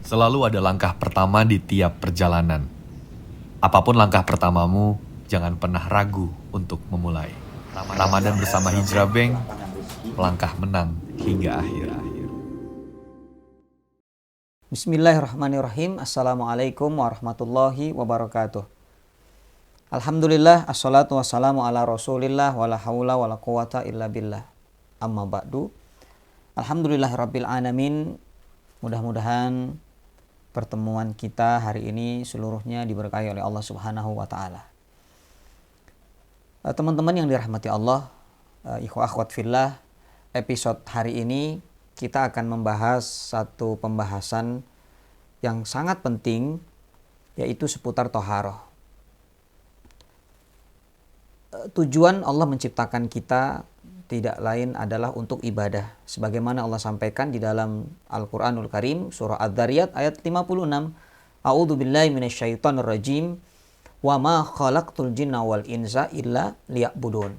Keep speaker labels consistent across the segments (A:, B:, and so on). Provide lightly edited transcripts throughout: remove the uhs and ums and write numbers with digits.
A: Selalu ada langkah pertama di tiap perjalanan. Apapun langkah pertamamu, jangan pernah ragu untuk memulai. Ramadan bersama Hijrah Bank, melangkah menang hingga akhir.
B: Bismillahirrahmanirrahim. Assalamualaikum warahmatullahi wabarakatuh. Alhamdulillah, assalatu wassalamu ala rasulillah, wala hawla wala quwata illa billah. Amma ba'du. Alhamdulillahirabbil alamin. Mudah-mudahan pertemuan kita hari ini seluruhnya diberkahi oleh Allah Subhanahu wa taala. Teman-teman yang dirahmati Allah, ikhwah akhwat fillah, episode hari ini kita akan membahas satu pembahasan yang sangat penting, yaitu seputar thaharah. Tujuan Allah menciptakan kita tidak lain adalah untuk ibadah. Sebagaimana Allah sampaikan di dalam Al-Quranul Karim, surah Adz-Dzariyat ayat 56. A'udzu billahi minasyaitonir rajim. Wa ma khalaqtul jinna wal insa illa liya'budun.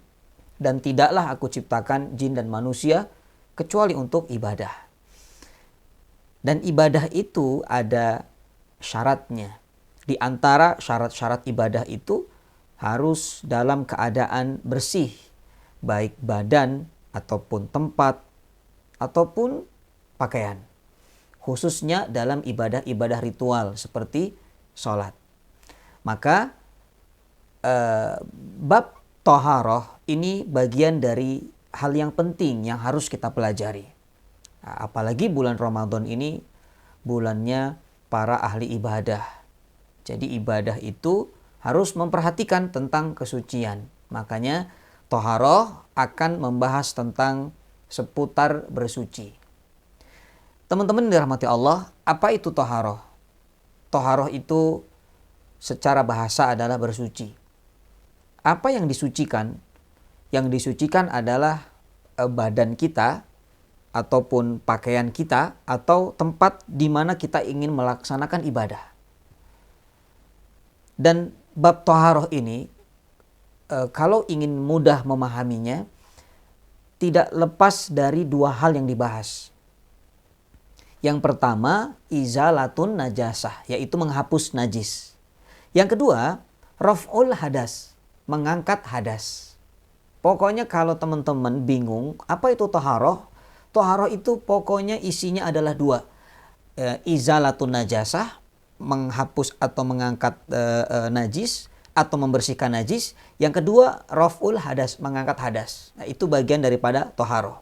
B: Dan tidaklah aku ciptakan jin dan manusia kecuali untuk ibadah. Dan ibadah itu ada syaratnya. Di antara syarat-syarat ibadah itu harus dalam keadaan bersih, baik badan ataupun tempat ataupun pakaian. Khususnya dalam ibadah-ibadah ritual seperti sholat. Maka bab thaharah ini bagian dari hal yang penting yang harus kita pelajari. Nah, apalagi bulan Ramadan ini bulannya para ahli ibadah. Jadi ibadah itu harus memperhatikan tentang kesucian. Makanya thaharah akan membahas tentang seputar bersuci. Teman-teman dirahmati Allah, apa itu thaharah? Thaharah itu secara bahasa adalah bersuci. Apa yang disucikan? Yang disucikan adalah badan kita ataupun pakaian kita atau tempat di mana kita ingin melaksanakan ibadah. Dan bab thaharah ini kalau ingin mudah memahaminya tidak lepas dari dua hal yang dibahas. Yang pertama, izalatun najasah, yaitu menghapus najis. Yang kedua, raf'ul hadas, mengangkat hadas. Pokoknya kalau teman-teman bingung apa itu thaharah, thaharah itu pokoknya isinya adalah dua. Izalatun najasah, menghapus atau mengangkat najis atau membersihkan najis. Yang kedua, raf'ul hadas, mengangkat hadas. Nah, itu bagian daripada thaharah.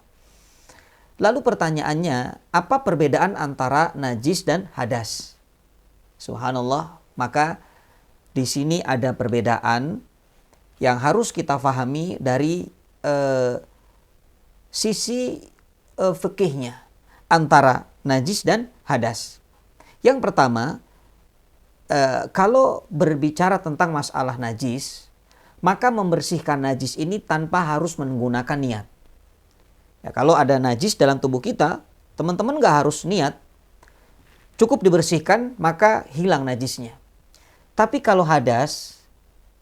B: Lalu pertanyaannya, apa perbedaan antara najis dan hadas? Subhanallah, maka di sini ada perbedaan yang harus kita fahami dari sisi fikihnya antara najis dan hadas. Yang pertama, kalau berbicara tentang masalah najis, maka membersihkan najis ini tanpa harus menggunakan niat. Ya, kalau ada najis dalam tubuh kita, teman-teman gak harus niat. Cukup dibersihkan, maka hilang najisnya. Tapi kalau hadas,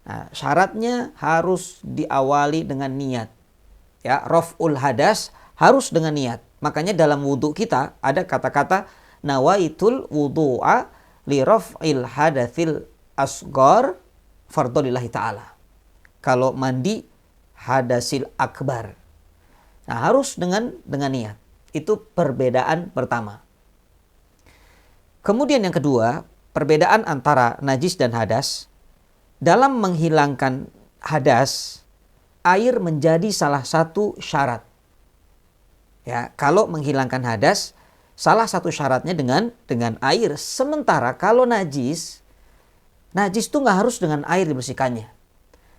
B: nah, syaratnya harus diawali dengan niat. Ya, raf'ul hadas harus dengan niat. Makanya dalam wudhu kita ada kata-kata nawaitul wudhu'a li raf'il hadatsil asghar fardholillahi ta'ala. Kalau mandi hadasil akbar. Nah, harus dengan niat. Itu perbedaan pertama. Kemudian yang kedua, perbedaan antara najis dan hadas. Dalam menghilangkan hadas, air menjadi salah satu syarat. Ya, kalau menghilangkan hadas, salah satu syaratnya dengan air. Sementara kalau najis itu nggak harus dengan air dibersihkannya.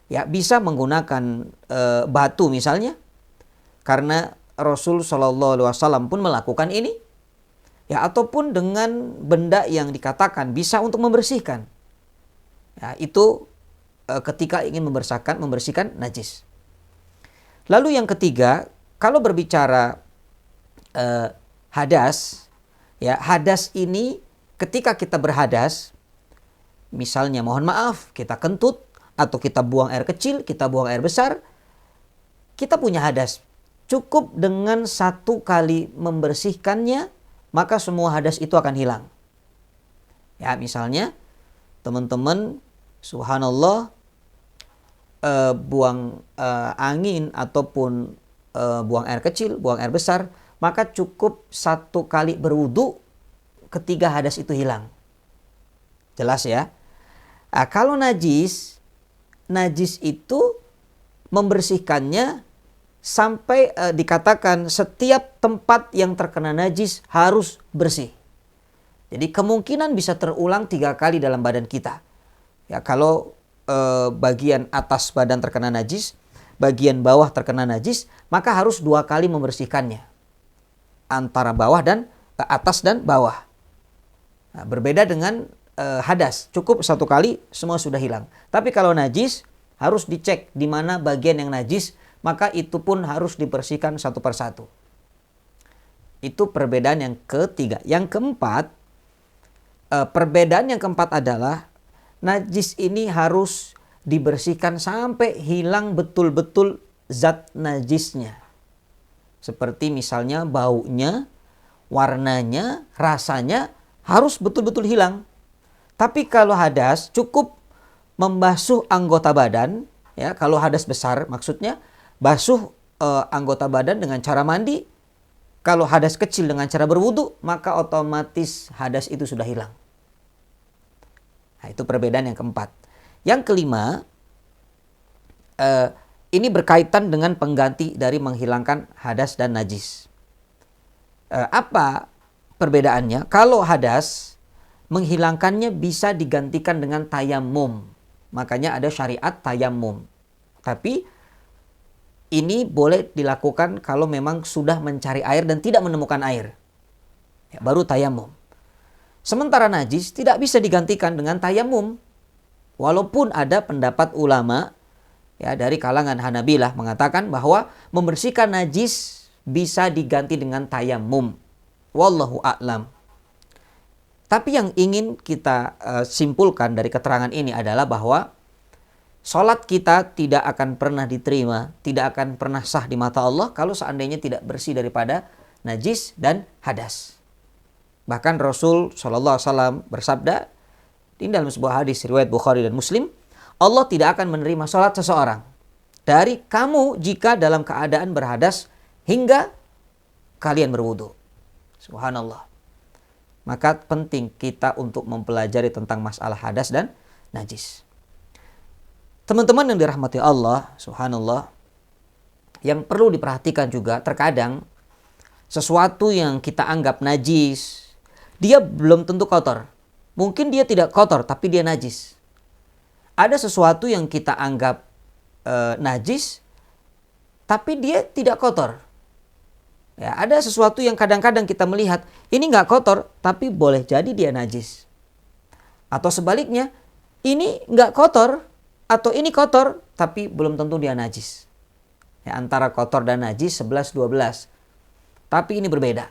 B: Ya, bisa menggunakan batu misalnya, karena Rasul SAW pun melakukan ini. Ya, ataupun dengan benda yang dikatakan bisa untuk membersihkan. Ya, itu ketika ingin membersihkan najis. Lalu yang ketiga, kalau berbicara hadas, ya, hadas ini ketika kita berhadas, misalnya mohon maaf, kita kentut atau kita buang air kecil, kita buang air besar, kita punya hadas. Cukup dengan satu kali membersihkannya, maka semua hadas itu akan hilang. Ya, misalnya teman-teman subhanallah buang angin ataupun buang air kecil, buang air besar, maka cukup 1 kali berwudu ketika hadas itu hilang. Jelas ya? Nah, kalau najis itu membersihkannya sampai dikatakan setiap tempat yang terkena najis harus bersih. Jadi kemungkinan bisa terulang 3 kali dalam badan kita. Ya, kalau bagian atas badan terkena najis, bagian bawah terkena najis, maka harus 2 kali membersihkannya. Antara bawah dan atas dan bawah. Nah, berbeda dengan hadas, cukup 1 kali semua sudah hilang. Tapi kalau najis harus dicek di mana bagian yang najis, maka itu pun harus dibersihkan satu persatu. Itu perbedaan yang ketiga. Yang keempat, perbedaan yang keempat adalah najis ini harus dibersihkan sampai hilang betul-betul zat najisnya. Seperti misalnya baunya, warnanya, rasanya harus betul-betul hilang. Tapi kalau hadas cukup membasuh anggota badan, ya, kalau hadas besar maksudnya basuh anggota badan dengan cara mandi. Kalau hadas kecil dengan cara berwudu, maka otomatis hadas itu sudah hilang. Nah, itu perbedaan yang keempat. Yang kelima, ini berkaitan dengan pengganti dari menghilangkan hadas dan najis. Apa perbedaannya? Kalau hadas, menghilangkannya bisa digantikan dengan tayamum. Makanya ada syariat tayamum. Tapi ini boleh dilakukan kalau memang sudah mencari air dan tidak menemukan air. Ya, baru tayamum. Sementara najis tidak bisa digantikan dengan tayamum. Walaupun ada pendapat ulama ya dari kalangan Hanabilah mengatakan bahwa membersihkan najis bisa diganti dengan tayamum. Wallahu a'lam. Tapi yang ingin kita simpulkan dari keterangan ini adalah bahwa salat kita tidak akan pernah diterima, tidak akan pernah sah di mata Allah kalau seandainya tidak bersih daripada najis dan hadas. Bahkan Rasul SAW bersabda di dalam sebuah hadis riwayat Bukhari dan Muslim, Allah tidak akan menerima salat seseorang dari kamu jika dalam keadaan berhadas hingga kalian berwudu. Subhanallah. Maka penting kita untuk mempelajari tentang masalah hadas dan najis. Teman-teman yang dirahmati Allah, subhanallah, yang perlu diperhatikan juga terkadang sesuatu yang kita anggap najis, dia belum tentu kotor. Mungkin dia tidak kotor, tapi dia najis. Ada sesuatu yang kita anggap najis, tapi dia tidak kotor. Ya, ada sesuatu yang kadang-kadang kita melihat, ini nggak kotor, tapi boleh jadi dia najis. Atau sebaliknya, ini nggak kotor, atau ini kotor, tapi belum tentu dia najis. Ya, antara kotor dan najis 11-12. Tapi ini berbeda.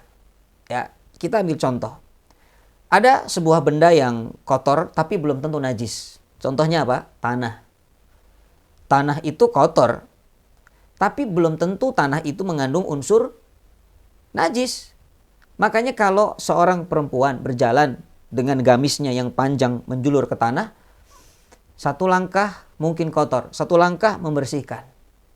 B: Ya, kita ambil contoh. Ada sebuah benda yang kotor, tapi belum tentu najis. Contohnya apa? Tanah. Tanah itu kotor, tapi belum tentu tanah itu mengandung unsur najis. Makanya kalau seorang perempuan berjalan dengan gamisnya yang panjang menjulur ke tanah, 1 langkah mungkin kotor, 1 langkah membersihkan.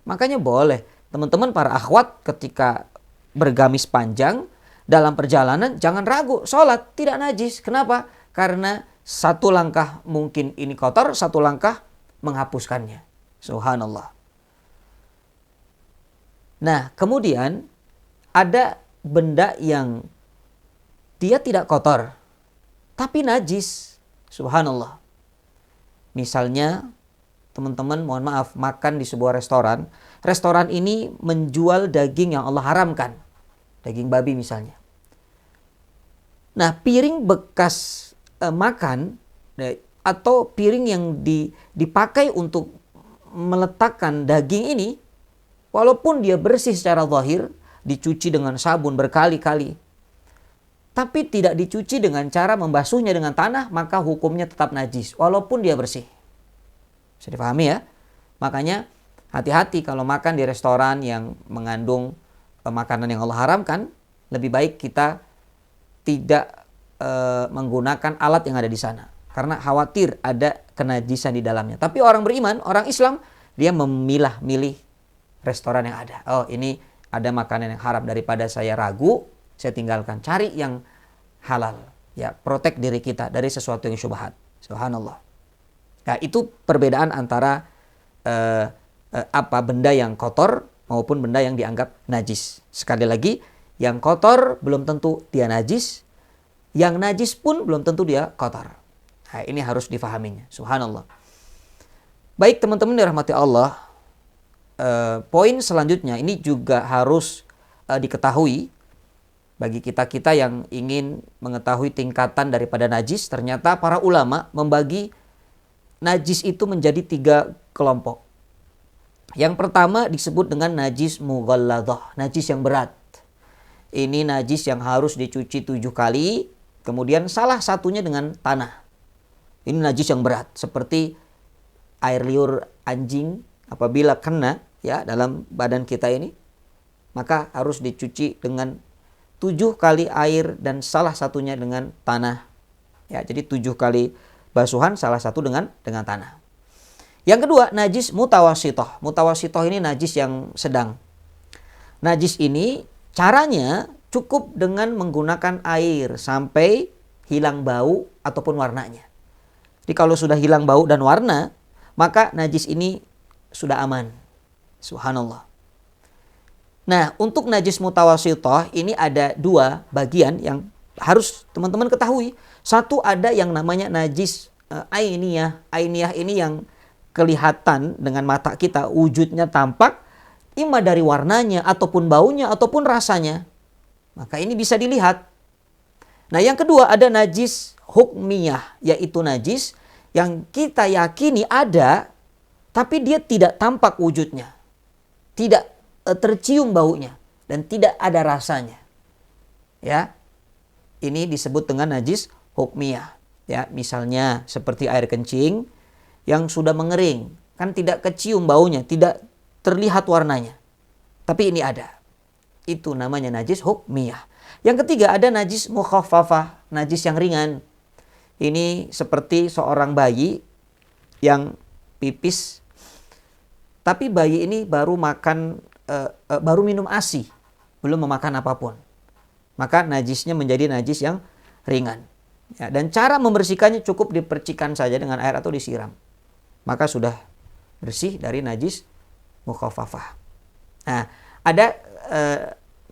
B: Makanya boleh teman-teman para akhwat ketika bergamis panjang dalam perjalanan jangan ragu, sholat tidak najis. Kenapa? Karena 1 langkah mungkin ini kotor, 1 langkah menghapuskannya. Subhanallah. Nah, kemudian ada benda yang dia tidak kotor tapi najis. Subhanallah. Misalnya, teman-teman mohon maaf, makan di sebuah restoran. Restoran ini menjual daging yang Allah haramkan. Daging babi misalnya. Nah, piring bekas makan atau piring yang dipakai untuk meletakkan daging ini, walaupun dia bersih secara zahir, dicuci dengan sabun berkali-kali, tapi tidak dicuci dengan cara membasuhnya dengan tanah, maka hukumnya tetap najis walaupun dia bersih. Bisa dipahami ya? Makanya hati-hati kalau makan di restoran yang mengandung makanan yang Allah haramkan. Lebih baik kita tidak menggunakan alat yang ada di sana karena khawatir ada kenajisan di dalamnya. Tapi orang beriman, orang Islam, dia memilah-milih restoran yang ada. Oh, ini ada makanan yang haram, daripada saya ragu, saya tinggalkan. Cari yang halal. Ya, protect diri kita dari sesuatu yang syubhat. Subhanallah. Nah, itu perbedaan antara benda yang kotor maupun benda yang dianggap najis. Sekali lagi, yang kotor belum tentu dia najis, yang najis pun belum tentu dia kotor. Nah, ini harus difahaminya. Subhanallah. Baik teman-teman dirahmati Allah, poin selanjutnya ini juga harus diketahui bagi kita-kita yang ingin mengetahui tingkatan daripada najis. Ternyata para ulama membagi najis itu menjadi 3 kelompok. Yang pertama disebut dengan najis mughalladah, najis yang berat. Ini najis yang harus dicuci 7 kali, kemudian salah satunya dengan tanah. Ini najis yang berat, seperti air liur anjing apabila kena ya dalam badan kita ini, maka harus dicuci dengan 7 kali air dan salah satunya dengan tanah. Ya, jadi 7 kali basuhan, salah satu dengan tanah. Yang kedua, najis mutawasitoh. Mutawasitoh ini najis yang sedang. Najis ini caranya cukup dengan menggunakan air sampai hilang bau ataupun warnanya. Jadi kalau sudah hilang bau dan warna, maka najis ini sudah aman. Subhanallah. Nah, untuk najis mutawasitoh ini ada 2 bagian yang harus teman-teman ketahui. Satu, ada yang namanya najis ainiyah. Ainiyah ini yang kelihatan dengan mata kita, wujudnya tampak, ima dari warnanya ataupun baunya ataupun rasanya. Maka ini bisa dilihat. Nah, yang kedua ada najis hukmiyah, yaitu najis yang kita yakini ada tapi dia tidak tampak wujudnya, tidak tercium baunya, dan tidak ada rasanya. Ya, ini disebut dengan najis hukmiyah. Ya, misalnya seperti air kencing yang sudah mengering, kan tidak kecium baunya, tidak terlihat warnanya, tapi ini ada. Itu namanya najis hukmiyah. Yang ketiga ada najis mukhaffafah, najis yang ringan. Ini seperti seorang bayi yang pipis, tapi bayi ini baru minum ASI, belum memakan apapun. Maka najisnya menjadi najis yang ringan. Ya, dan cara membersihkannya cukup dipercikan saja dengan air atau disiram. Maka sudah bersih dari najis mukhaffafah. Nah, ada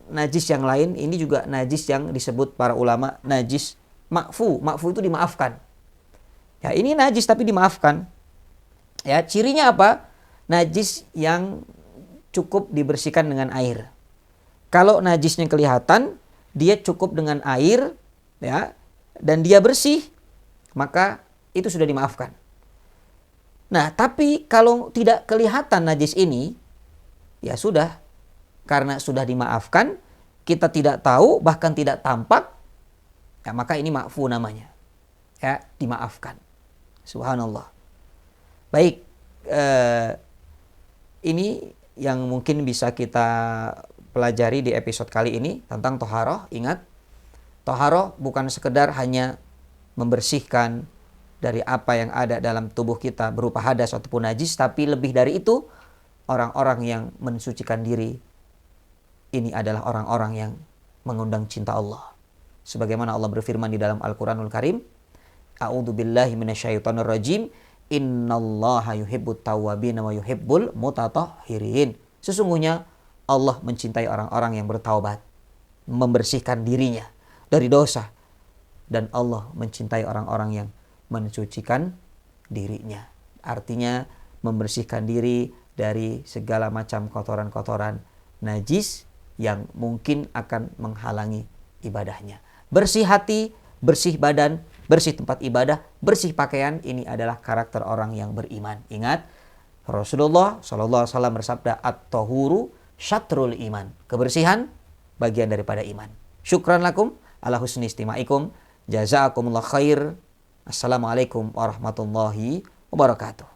B: najis yang lain, ini juga najis yang disebut para ulama najis ma'fu. Ma'fu itu dimaafkan. Ya, ini najis tapi dimaafkan. Ya, cirinya apa? Najis yang cukup dibersihkan dengan air. Kalau najisnya kelihatan, dia cukup dengan air, ya, dan dia bersih, maka itu sudah dimaafkan. Nah, tapi kalau tidak kelihatan najis ini, ya sudah, karena sudah dimaafkan, kita tidak tahu, bahkan tidak tampak, ya maka ini ma'fu namanya. Ya, dimaafkan. Subhanallah. Baik, ini yang mungkin bisa kita pelajari di episode kali ini tentang toharoh. Ingat, toharoh bukan sekedar hanya membersihkan dari apa yang ada dalam tubuh kita berupa hadas ataupun najis, tapi lebih dari itu, orang-orang yang mensucikan diri ini adalah orang-orang yang mengundang cinta Allah. Sebagaimana Allah berfirman di dalam Al-Quranul Karim, A'udzubillahi minasyaitonirrajim, Innallaha yuhibbut tawwabina wa yuhibbul mutatahhirin. Sesungguhnya Allah mencintai orang-orang yang bertaubat, membersihkan dirinya dari dosa, dan Allah mencintai orang-orang yang mensucikan dirinya. Artinya membersihkan diri dari segala macam kotoran-kotoran najis yang mungkin akan menghalangi ibadahnya. Bersih hati, bersih badan, bersih tempat ibadah, bersih pakaian, ini adalah karakter orang yang beriman. Ingat, Rasulullah SAW bersabda, At-tahuru syatrul iman. Kebersihan bagian daripada iman. Syukran lakum ala husni istimaikum. Jazakumullah khair. Assalamualaikum warahmatullahi wabarakatuh.